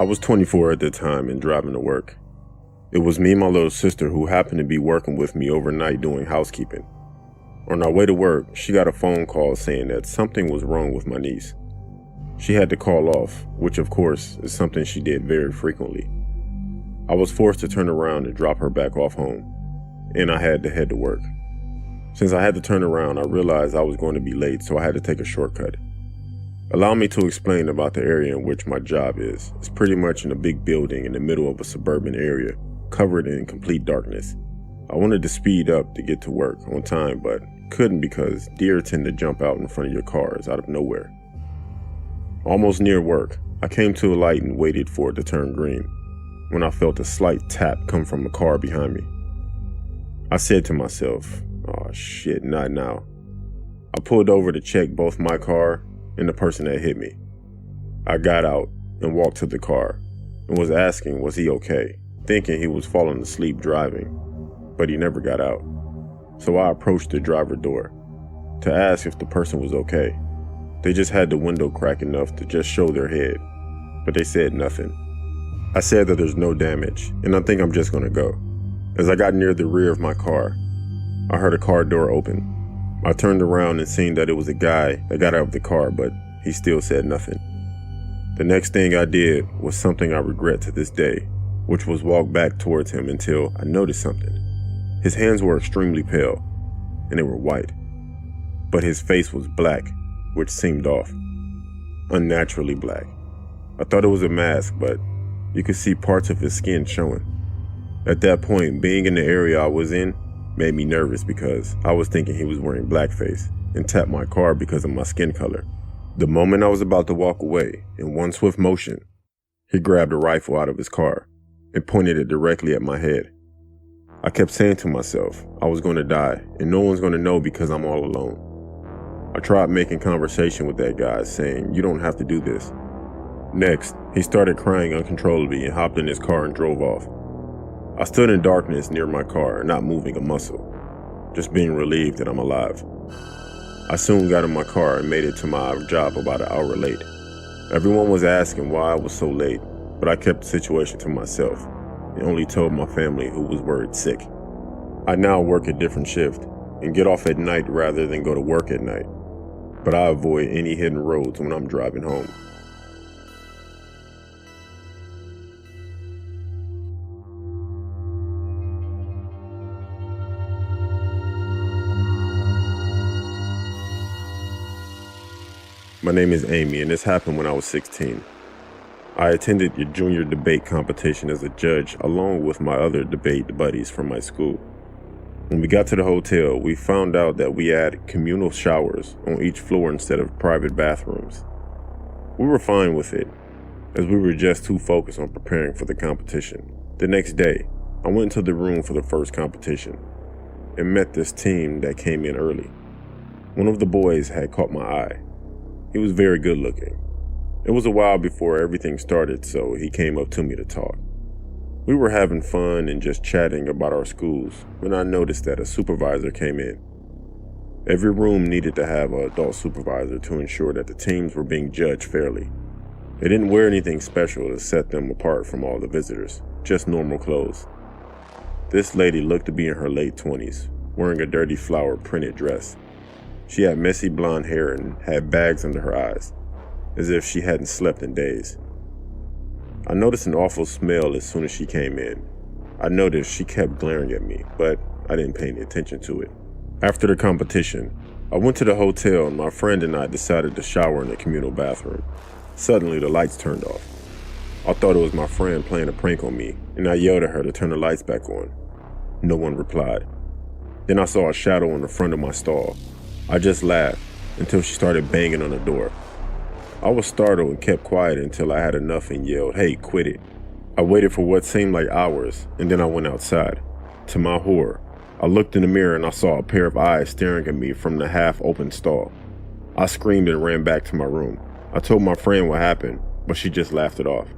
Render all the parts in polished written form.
I was 24 at the time and driving to work. It was me and my little sister who happened to be working with me overnight doing housekeeping. On our way to work, she got a phone call saying that something was wrong with my niece. She had to call off, which of course is something she did very frequently. I was forced to turn around and drop her back off home, and I had to head to work. Since I had to turn around, I realized I was going to be late, so I had to take a shortcut. Allow me to explain about the area in which my job is. It's pretty much in a big building in the middle of a suburban area, covered in complete darkness. I wanted to speed up to get to work on time, but couldn't because deer tend to jump out in front of your cars out of nowhere. Almost near work, I came to a light and waited for it to turn green, when I felt a slight tap come from a car behind me. I said to myself, "Oh shit, not now." I pulled over to check both my car and the person that hit me. I got out and walked to the car and was asking was he okay, thinking he was falling asleep driving, but he never got out. So I approached the driver door to ask if the person was okay. They just had the window crack enough to just show their head, but they said nothing. I said that there's no damage and I think I'm just gonna go. As I got near the rear of my car, I heard a car door open. I turned around and seen that it was a guy that got out of the car, but he still said nothing. The next thing I did was something I regret to this day, which was walk back towards him until I noticed something. His hands were extremely pale, and they were white, but his face was black, which seemed off, unnaturally black. I thought it was a mask, but you could see parts of his skin showing. At that point, being in the area I was in made me nervous because I was thinking he was wearing blackface and tapped my car because of my skin color. The moment I was about to walk away, in one swift motion, he grabbed a rifle out of his car and pointed it directly at my head. I kept saying to myself, I was going to die and no one's going to know because I'm all alone. I tried making conversation with that guy saying, "You don't have to do this." Next, he started crying uncontrollably and hopped in his car and drove off. I stood in darkness near my car, not moving a muscle, just being relieved that I'm alive. I soon got in my car and made it to my job about an hour late. Everyone was asking why I was so late, but I kept the situation to myself and only told my family, who was worried sick. I now work a different shift and get off at night rather than go to work at night, but I avoid any hidden roads when I'm driving home. My name is Amy, and this happened when I was 16. I attended a junior debate competition as a judge along with my other debate buddies from my school. When we got to the hotel, we found out that we had communal showers on each floor instead of private bathrooms. We were fine with it, as we were just too focused on preparing for the competition. The next day, I went into the room for the first competition and met this team that came in early. One of the boys had caught my eye. He was very good looking. It was a while before everything started, so he came up to me to talk. We were having fun and just chatting about our schools when I noticed that a supervisor came in. Every room needed to have an adult supervisor to ensure that the teams were being judged fairly. They didn't wear anything special to set them apart from all the visitors, just normal clothes. This lady looked to be in her late 20s, wearing a dirty flower printed dress. She had messy blonde hair and had bags under her eyes, as if she hadn't slept in days. I noticed an awful smell as soon as she came in. I noticed she kept glaring at me, but I didn't pay any attention to it. After the competition, I went to the hotel and my friend and I decided to shower in the communal bathroom. Suddenly, the lights turned off. I thought it was my friend playing a prank on me, and I yelled at her to turn the lights back on. No one replied. Then I saw a shadow in the front of my stall. I just laughed until she started banging on the door. I was startled and kept quiet until I had enough and yelled, "Hey, quit it." I waited for what seemed like hours, and then I went outside. To my horror, I looked in the mirror and I saw a pair of eyes staring at me from the half-open stall. I screamed and ran back to my room. I told my friend what happened, but she just laughed it off.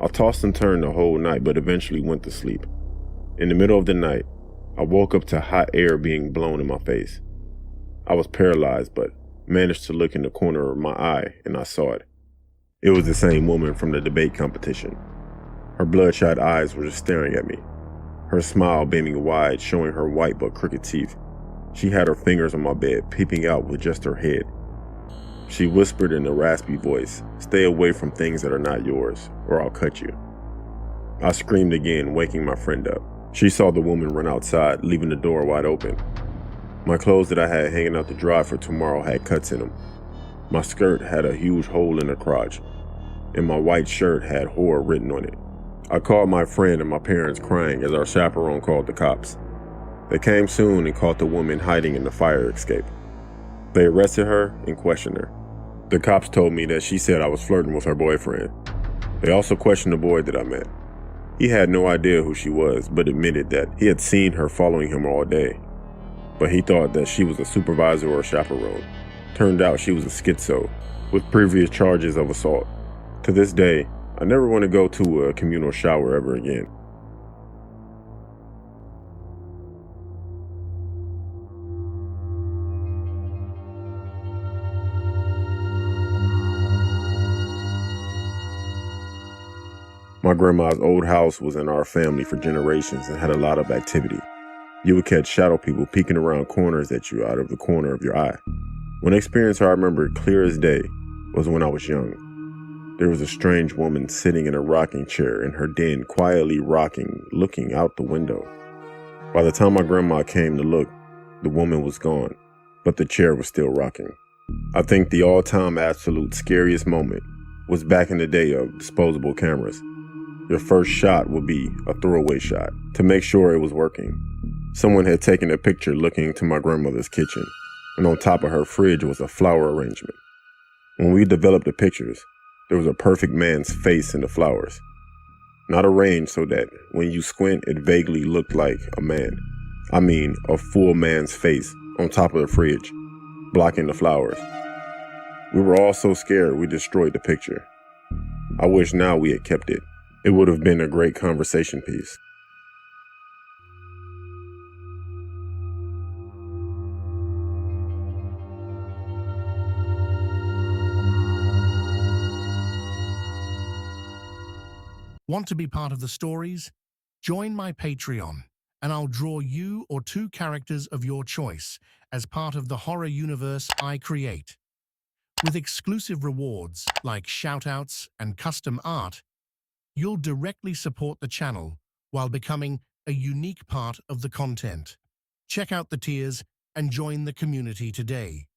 I tossed and turned the whole night, but eventually went to sleep. In the middle of the night, I woke up to hot air being blown in my face. I was paralyzed, but managed to look in the corner of my eye and I saw it. It was the same woman from the debate competition. Her bloodshot eyes were just staring at me, her smile beaming wide, showing her white but crooked teeth. She had her fingers on my bed, peeping out with just her head. She whispered in a raspy voice, "Stay away from things that are not yours, or I'll cut you." I screamed again, waking my friend up. She saw the woman run outside, leaving the door wide open. My clothes that I had hanging out to dry for tomorrow had cuts in them. My skirt had a huge hole in the crotch, and my white shirt had horror written on it. I called my friend and my parents crying as our chaperone called the cops. They came soon and caught the woman hiding in the fire escape. They arrested her and questioned her. The cops told me that she said I was flirting with her boyfriend. They also questioned the boy that I met. He had no idea who she was, but admitted that he had seen her following him all day. But he thought that she was a supervisor or a chaperone. Turned out she was a schizo, with previous charges of assault. To this day, I never want to go to a communal shower ever again. My grandma's old house was in our family for generations and had a lot of activity. You would catch shadow people peeking around corners at you out of the corner of your eye. One experience I remember clear as day was when I was young. There was a strange woman sitting in a rocking chair in her den, quietly rocking, looking out the window. By the time my grandma came to look, the woman was gone, but the chair was still rocking. I think the all-time absolute scariest moment was back in the day of disposable cameras. Your first shot would be a throwaway shot to make sure it was working. Someone had taken a picture looking into my grandmother's kitchen, and on top of her fridge was a flower arrangement. When we developed the pictures, there was a perfect man's face in the flowers. Not arranged so that when you squint, it vaguely looked like a man. I mean, a full man's face on top of the fridge, blocking the flowers. We were all so scared we destroyed the picture. I wish now we had kept it. It would have been a great conversation piece. Want to be part of the stories? Join my Patreon, and I'll draw you or two characters of your choice as part of the horror universe I create. With exclusive rewards like shoutouts and custom art, you'll directly support the channel while becoming a unique part of the content. Check out the tiers and join the community today.